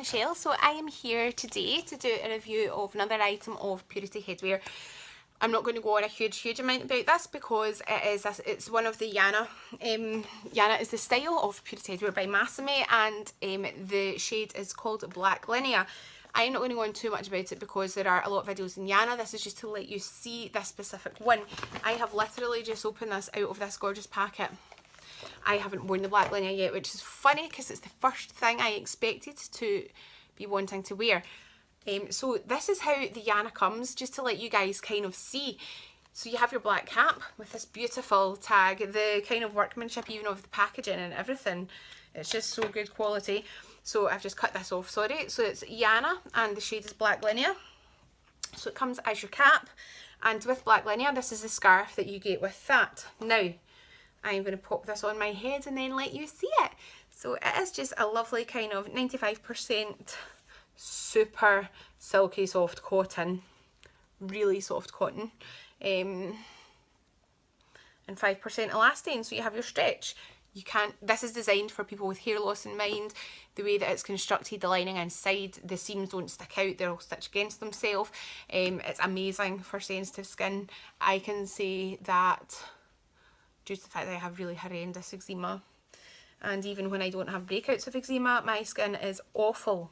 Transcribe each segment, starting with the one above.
Michelle. So I am here today to do a review of another item of Purity Headwear. I'm not going to go on a huge amount about this because it's one of the YANNA. YANNA is the style of Purity Headwear by Massime, and the shade is called Black Linea. I'm not going to go on too much about it because there are a lot of videos in YANNA. This is just to let you see this specific one. I have literally just opened this out of this gorgeous packet. I haven't worn the Black Linea yet, which is funny because it's the first thing I expected to be wanting to wear. So this is how the YANNA comes, just to let you guys kind of see. So you have your black cap with this beautiful tag, the kind of workmanship even of the packaging and everything. It's just so good quality. So I've just cut this off, sorry. So it's YANNA and the shade is Black Linea. So it comes as your cap, and with Black Linea, this is the scarf that you get with that. Now, I'm going to pop this on my head and then let you see it. So it is just a lovely kind of 95% super silky soft cotton, really soft cotton, and 5% elastane, so you have your stretch. You can't, this is designed for people with hair loss in mind. The way that it's constructed, the lining inside, the seams don't stick out, they're all stitched against themselves. It's amazing for sensitive skin. I can say that due to the fact that I have really horrendous eczema, and even when I don't have breakouts of eczema, my skin is awful,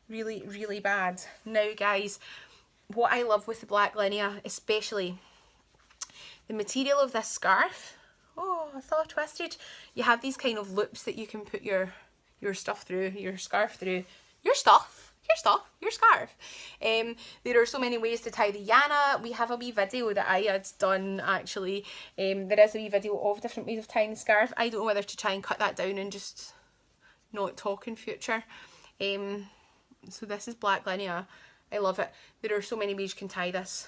really bad. Now guys, what I love with the Black Linea, especially the material of this scarf, oh, it's all twisted. You have these kind of loops that you can put your stuff through, your scarf through, your scarf. There are so many ways to tie the YANNA. We have a wee video that I had done actually. There is a wee video of different ways of tying the scarf. I don't know whether to try and cut that down and just not talk in future. So this is Black Linea. I love it. There are so many ways you can tie this.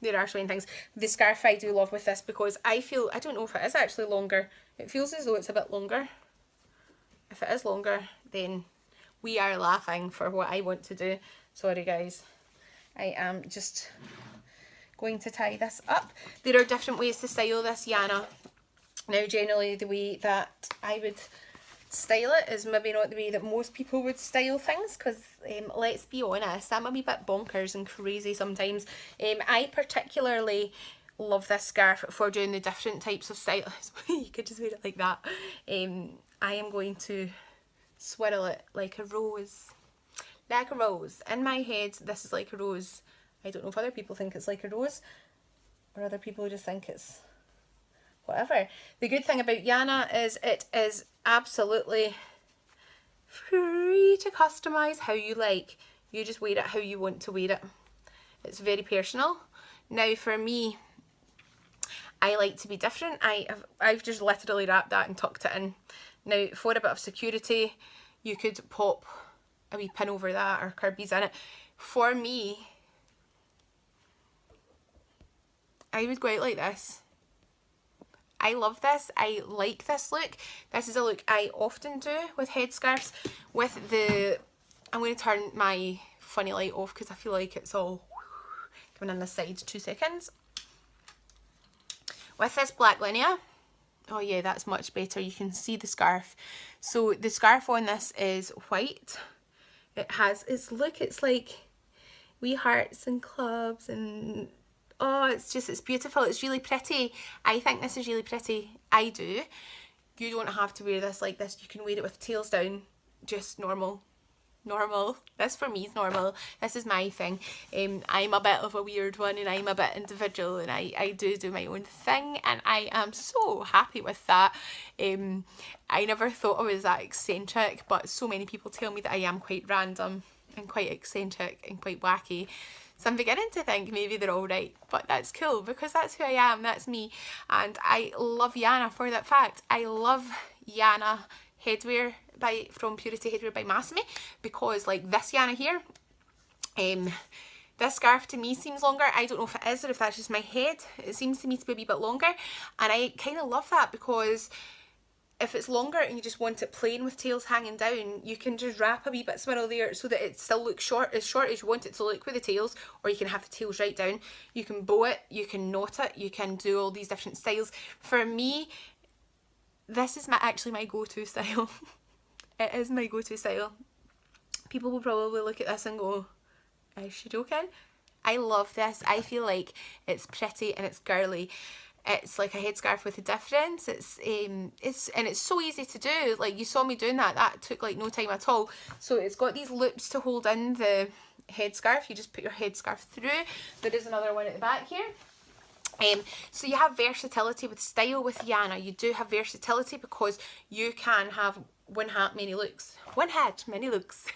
There are so many things. The scarf I do love with this because I feel, I don't know if it is actually longer. It feels as though it's a bit longer. If it is longer, then we are laughing for what I want to do. Sorry guys. I am just going to tie this up. There are different ways to style this YANNA. Now generally the way that I would style it is maybe not the way that most people would style things, because let's be honest, I'm a wee bit bonkers and crazy sometimes. I particularly love this scarf for doing the different types of styles. You could just wear it like that. I am going to swirl it like a rose. Like a rose. In my head, this is like a rose. I don't know if other people think it's like a rose, or other people just think it's whatever. The good thing about YANNA is it is absolutely free to customise how you like. You just wear it how you want to wear it. It's very personal. Now for me, I like to be different. I've just literally wrapped that and tucked it in. Now for a bit of security, you could pop a wee pin over that or Kirby's in it. For me, I would go out like this. I love this. I like this look. This is a look I often do with headscarves. With the, I'm going to turn my funny light off because I feel like it's all coming in this side. 2 seconds. With this Black Linea, oh yeah, that's much better. You can see the scarf. So the scarf on this is white. It has its look. It's like wee hearts and clubs and oh, it's beautiful. It's really pretty. I think this is really pretty. I do. You don't have to wear this like this. You can wear it with tails down, just normal. This for me is normal. This is my thing. I'm a bit of a weird one and I'm a bit individual, and I do my own thing, and I am so happy with that. I never thought I was that eccentric, but so many people tell me that I am quite random and quite eccentric and quite wacky. So I'm beginning to think maybe they're all right, but that's cool because that's who I am, that's me. And I love YANNA for that fact. I love YANNA Headwear from Purity Headwear by Massime, because like this YANNA here, this scarf to me seems longer. I don't know if it is or if that's just my head. It seems to me to be a wee bit longer, and I kind of love that because if it's longer and you just want it plain with tails hanging down, you can just wrap a wee bit swirl there so that it still looks short as you want it to look with the tails, or you can have the tails right down. You can bow it, you can knot it, you can do all these different styles. For me, this is actually my go-to style. It is my go-to style. People will probably look at this and go, is she joking? I love this. I feel like it's pretty and it's girly. It's like a headscarf with a difference. It's so easy to do. Like, you saw me doing that. That took like no time at all. So it's got these loops to hold in the headscarf. You just put your headscarf through. There is another one at the back here. So you have versatility with style with YANNA. You do have versatility because you can have one hat, many looks. One hat, many looks.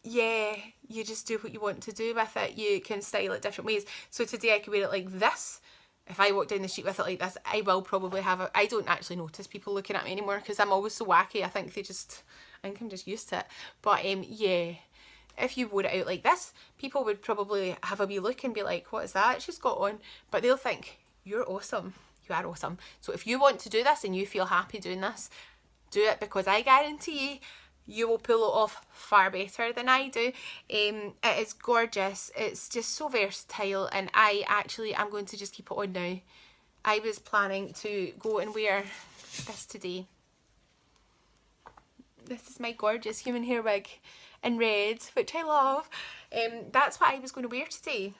Yeah, you just do what you want to do with it. You can style it different ways. So today I could wear it like this. If I walk down the street with it like this, I will probably have it. I don't actually notice people looking at me anymore because I'm always so wacky. I think I'm just used to it. But yeah, if you wore it out like this, people would probably have a wee look and be like, what is that she's got on? But they'll think, you're awesome. You are awesome. So if you want to do this and you feel happy doing this, do it, because I guarantee you will pull it off far better than I do. It is gorgeous. It's just so versatile, and I'm going to just keep it on now. I was planning to go and wear this today. This is my gorgeous human hair wig in red, which I love. That's what I was going to wear today.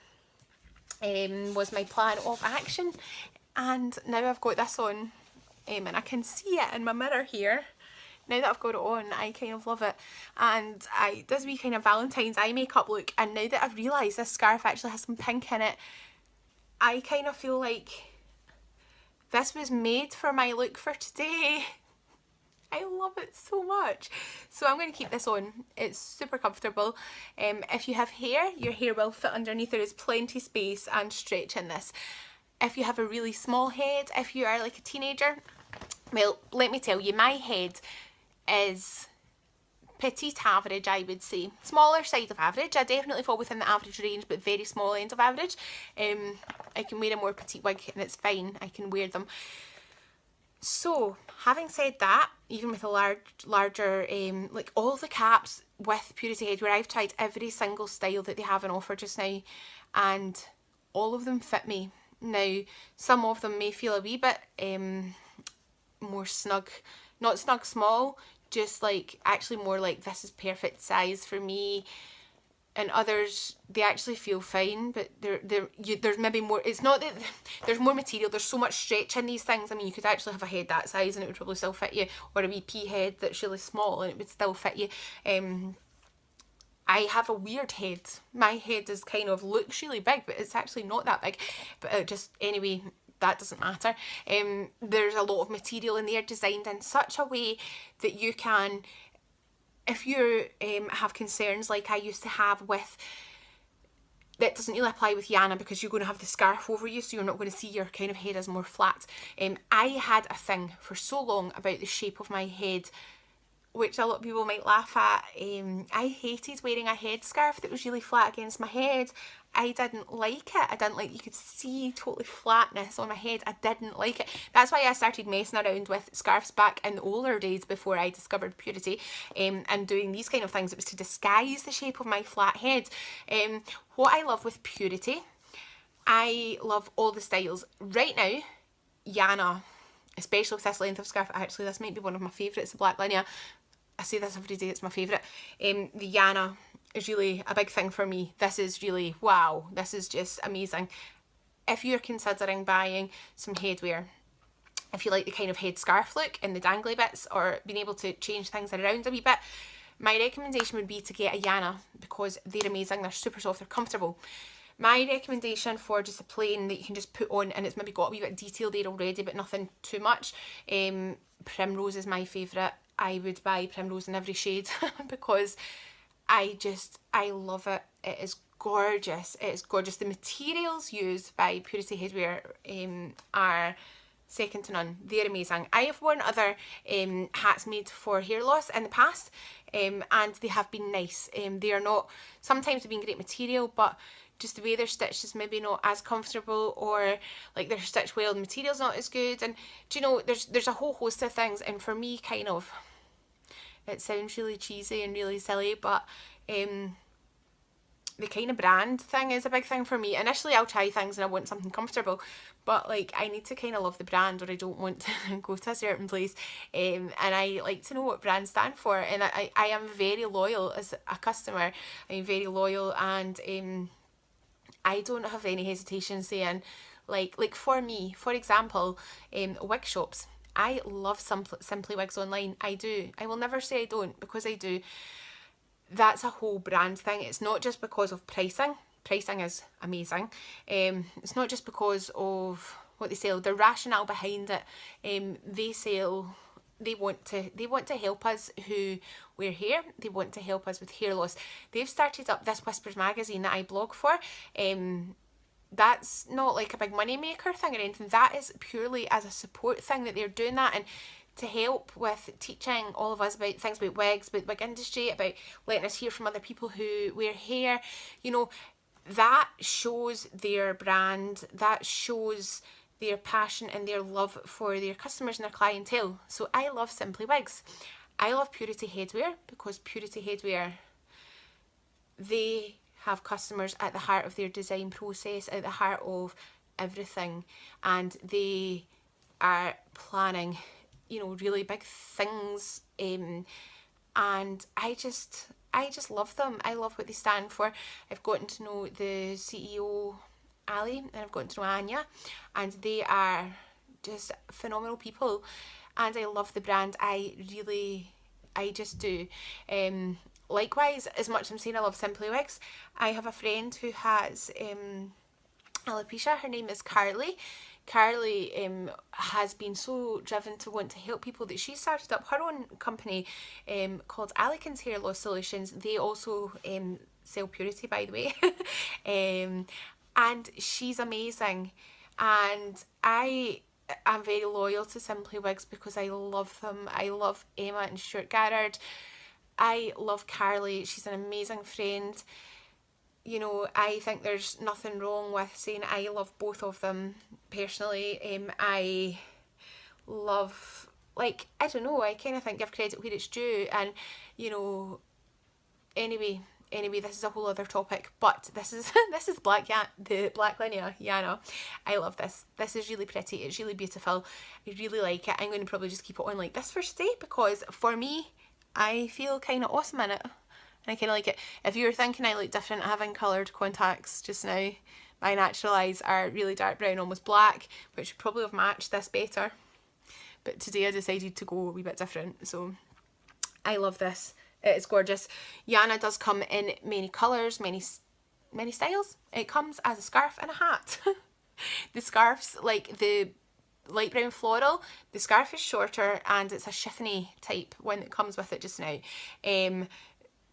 Was my plan of action, and now I've got this on, and I can see it in my mirror here. Now that I've got it on, I kind of love it. And it does me kind of Valentine's eye makeup look. And now that I've realised this scarf actually has some pink in it, I kind of feel like this was made for my look for today. I love it so much. So I'm going to keep this on. It's super comfortable. If you have hair, your hair will fit underneath. There is plenty space and stretch in this. If you have a really small head, if you are like a teenager, well, let me tell you, my head is petite average, I would say. Smaller side of average. I definitely fall within the average range, but very small end of average. I can wear a more petite wig and it's fine. I can wear them. So, having said that, even with a larger, like all the caps with Purity Headwear, I've tried every single style that they have on offer just now, and all of them fit me. Now, some of them may feel a wee bit more snug, not snug small, just like actually more like this is perfect size for me. And others, they actually feel fine, but there's maybe more. It's not that there's more material. There's so much stretch in these things. I mean, you could actually have a head that size and it would probably still fit you, or a wee pea head that's really small and it would still fit you. I have a weird head. My head is kind of looks really big, but it's actually not that big. But just anyway, that doesn't matter. There's a lot of material in there designed in such a way that you can, if you have concerns like I used to have with, that doesn't really apply with YANNA because you're going to have the scarf over you, so you're not going to see your kind of head as more flat. I had a thing for so long about the shape of my head, which a lot of people might laugh at. I hated wearing a headscarf that was really flat against my head. I didn't like it. I didn't like, you could see totally flatness on my head. I didn't like it. That's why I started messing around with scarves back in the older days before I discovered Purity, and doing these kind of things. It was to disguise the shape of my flat head. What I love with Purity, I love all the styles. Right now, YANNA, especially with this length of scarf, actually this might be one of my favourites, the black linear. I say this every day, it's my favourite. The YANNA is really a big thing for me. This is really, wow, this is just amazing. If you're considering buying some headwear, if you like the kind of headscarf look and the dangly bits, or being able to change things around a wee bit, my recommendation would be to get a YANNA because they're amazing, they're super soft, they're comfortable. My recommendation for just a plain that you can just put on and it's maybe got a wee bit of detail there already but nothing too much, Primrose is my favourite. I would buy Primrose in every shade because I love it. It is gorgeous. It is gorgeous. The materials used by Purity Headwear are second to none. They're amazing. I have worn other hats made for hair loss in the past, and they have been nice. They are not, sometimes they've been great material, but just the way they're stitched is maybe not as comfortable, or like they're stitched well, the material's not as good. And do you know, there's a whole host of things, and for me, kind of, it sounds really cheesy and really silly, but the kind of brand thing is a big thing for me. Initially I'll try things and I want something comfortable, but like I need to kind of love the brand or I don't want to go to a certain place. And I like to know what brands stand for, and I am very loyal as a customer. I'm very loyal, and I don't have any hesitation saying like for me, for example, wig shops. I love Simply Wigs online. I do. I will never say I don't, because I do. That's a whole brand thing. It's not just because of pricing. Pricing is amazing. It's not just because of what they sell. The rationale behind it. They want to help us who wear hair. They want to help us with hair loss. They've started up this Whispers magazine that I blog for. That's not like a big money maker thing or anything. That is purely as a support thing that they're doing that, and to help with teaching all of us about things about wigs, about the wig industry, about letting us hear from other people who wear hair. You know, that shows their brand, that shows their passion and their love for their customers and their clientele. So I love Simply Wigs. I love Purity Headwear, because Purity Headwear, they have customers at the heart of their design process, at the heart of everything, and they are planning, you know, really big things, and I just love them. I love what they stand for. I've gotten to know the CEO, Ali, and I've gotten to know Anya, and they are just phenomenal people, and I love the brand. I just do. Likewise, as much as I'm saying I love Simply Wigs, I have a friend who has alopecia. Her name is Carly. Carly has been so driven to want to help people that she started up her own company called Alican's Hair Loss Solutions. They also sell Purity, by the way. And she's amazing. And I am very loyal to Simply Wigs because I love them. I love Emma and Stuart Garrard. I love Carly. She's an amazing friend. You know, I think there's nothing wrong with saying I love both of them personally. I love, like, I don't know, I kind of think give credit where it's due, and, you know, anyway, this is a whole other topic, but this is the black linear Yanna. I love this. This is really pretty. It's really beautiful. I really like it. I'm going to probably just keep it on like this for today, because for me, I feel kind of awesome in it. And I kind of like it. If you were thinking I look different having coloured contacts just now, my natural eyes are really dark brown, almost black, which would probably have matched this better. But today I decided to go a wee bit different. So I love this. It is gorgeous. Yanna does come in many colours, many styles. It comes as a scarf and a hat. The scarf's like the light brown floral. The scarf is shorter and it's a chiffony type one that comes with it just now.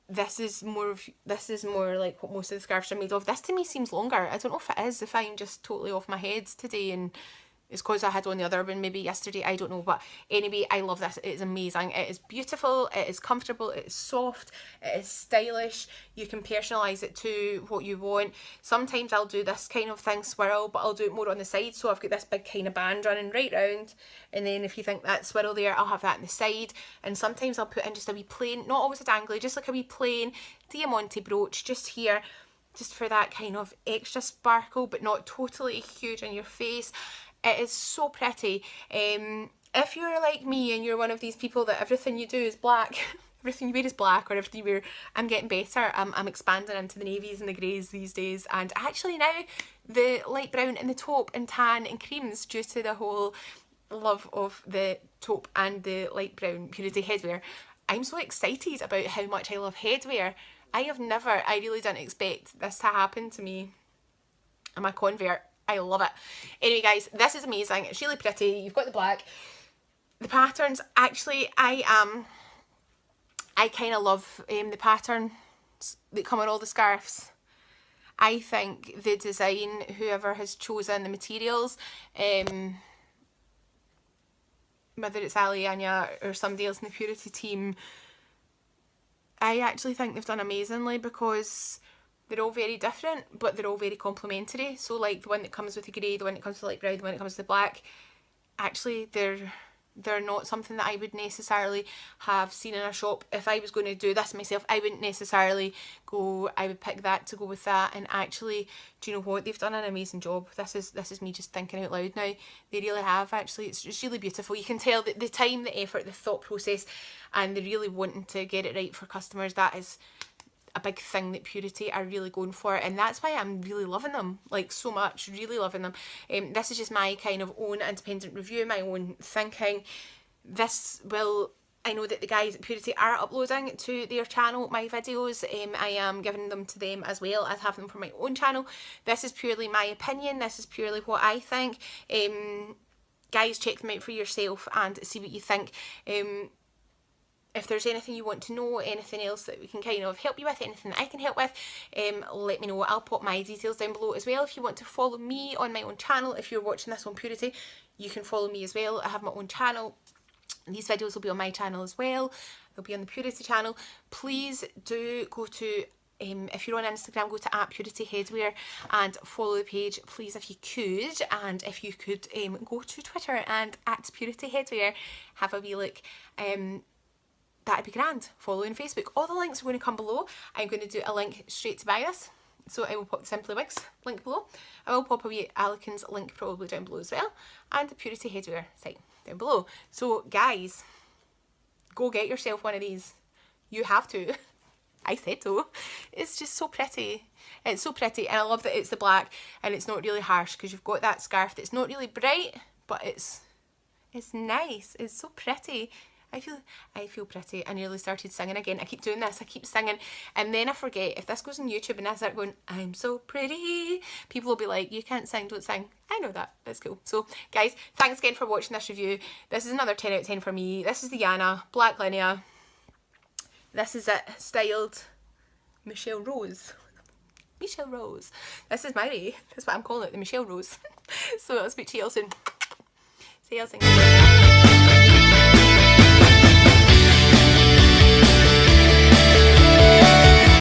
This is more like what most of the scarves are made of. This to me seems longer. I don't know if it is, if I'm just totally off my head today and it's because I had on the other one maybe yesterday, I don't know. But anyway, I love this. It is amazing. It is beautiful. It is comfortable. It is soft. It is stylish. You can personalise it to what you want. Sometimes I'll do this kind of thing, swirl, but I'll do it more on the side. So I've got this big kind of band running right round. And then if you think that swirl there, I'll have that on the side. And sometimes I'll put in just a wee plain, not always a dangly, just like a wee plain diamante brooch just here, just for that kind of extra sparkle, but not totally huge in your face. It is so pretty. If you're like me and you're one of these people that everything you do is black, everything you wear is black, or everything you wear, I'm getting better. I'm expanding into the navies and the greys these days, and actually now the light brown and the taupe and tan and creams, due to the whole love of the taupe and the light brown Purity headwear. I'm so excited about how much I love headwear. I really didn't expect this to happen to me. I'm a convert. I love it. Anyway guys, this is amazing. It's really pretty. You've got the black. The patterns, actually, I kind of love the patterns that come on all the scarves. I think the design, whoever has chosen the materials, whether it's Ali, Anya or somebody else in the Purity team, I actually think they've done amazingly, because they're all very different, but they're all very complementary. So like the one that comes with the grey, the one that comes with the light brown, the one that comes with the black, actually they're they're not something that I would necessarily have seen in a shop. If I was going to do this myself, I wouldn't necessarily go, I would pick that to go with that. And actually, do you know what, they've done an amazing job. This is me just thinking out loud now. They really have, actually. It's really beautiful. You can tell that the time, the effort, the thought process, and they're really wanting to get it right for customers. That is a big thing that Purity are really going for, and that's why I'm really loving them, like, so much, really loving them. This is just my kind of own independent review, my own thinking. This will, I know that the guys at Purity are uploading to their channel my videos. I am giving them to them as well as having them for my own channel. This is purely my opinion, this is purely what I think. Guys, check them out for yourself and see what you think. If there's anything you want to know, anything else that we can kind of help you with, anything that I can help with, let me know. I'll pop my details down below as well. If you want to follow me on my own channel, if you're watching this on Purity, you can follow me as well. I have my own channel. These videos will be on my channel as well. They'll be on the Purity channel. Please do go to, if you're on Instagram, go to @PurityHeadwear and follow the page, please, if you could. And if you could go to Twitter and @PurityHeadwear, have a wee look. That'd be grand. Follow on Facebook. All the links are going to come below. I'm going to do a link straight to buy this. So I will pop the Simply Wigs link below. I will pop a wee Alicans link probably down below as well. And the Purity Headwear site down below. So guys, go get yourself one of these. You have to. I said so. It's just so pretty. It's so pretty, and I love that it's the black and it's not really harsh, because you've got that scarf that's not really bright, but it's nice. It's so pretty. I feel pretty. I nearly started singing again. I keep doing this. I keep singing, and then I forget. If this goes on YouTube and I start going, I'm so pretty, people will be like, you can't sing, don't sing. I know that. That's cool. So guys, thanks again for watching this review. This is another 10 out of 10 for me. This is the YANNA Black Linea. This is it, styled Michelle Rose. Michelle Rose. This is Mary. That's what I'm calling it, the Michelle Rose. So I'll speak to you all soon. See you all soon.